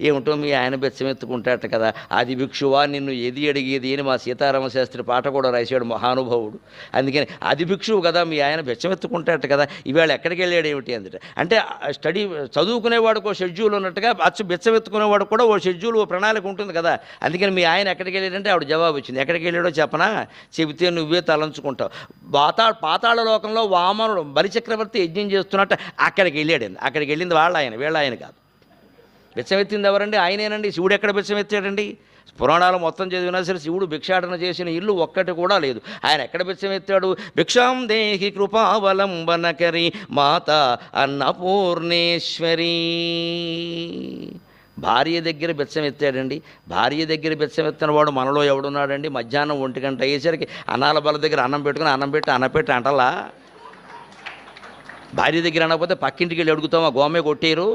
ఏమిటో మీ ఆయన బెచ్చమెత్తుకుంటాట కదా, ఆది భిక్షువా నిన్ను ఏది అడిగేది అని మా సీతారామ శాస్త్రి పాట కూడా రాశాడు మహానుభావుడు. అందుకని ఆది భిక్షువు కదా మీ ఆయన బెచ్చమెత్తుకుంటాట కదా, ఇవాళ ఎక్కడికి వెళ్ళాడు ఏమిటి అందుట అంటే స్టడీ చదువుకునేవాడికి ఓ షెడ్యూల్ ఉన్నట్టుగా బెచ్చమెత్తుకునేవాడు కూడా ఓ షెడ్యూల్, ఓ ప్రణాళిక ఉంటుంది కదా. అందుకని మీ ఆయన ఎక్కడికి వెళ్ళాడంటే ఆవిడ జవాబు వచ్చింది. ఎక్కడికి వెళ్ళాడో చెప్పనా, చెబితే నువ్వే తలంచుకుంటావు. పాతాళ లోకంలో వామనుడు బలిచక్రవర్తి యజ్ఞం చేస్తున్నట్టు అక్కడికి వెళ్ళాడండి. అక్కడికి వెళ్ళింది వీళ్ళ ఆయన కాదు. బిచ్చమెత్తింది ఎవరండి? ఆయనేనండి. శివుడు ఎక్కడ బిచ్చమెత్తాడండి? పురాణాలు మొత్తం చదివినా సరే శివుడు భిక్షాటన చేసిన ఇల్లు ఒక్కటి కూడా లేదు. ఆయన ఎక్కడ బిచ్చమెత్తాడు? భిక్షాం దేహి కృపావలంబనకరి మాత అన్నపూర్ణేశ్వరి. భార్య దగ్గర బిచ్చమెత్తాడండి. భార్య దగ్గర బిచ్చమెత్తిన వాడు మనలో ఎవడున్నాడండి? మధ్యాహ్నం 1 గంట అయ్యేసరికి అన్నాల బల దగ్గర అన్నం పెట్టుకుని అన్నం పెట్టి అంటలా. భార్య దగ్గర అనకపోతే పక్కింటికి వెళ్ళి అడుగుతామా, గోమే కొట్టేరు.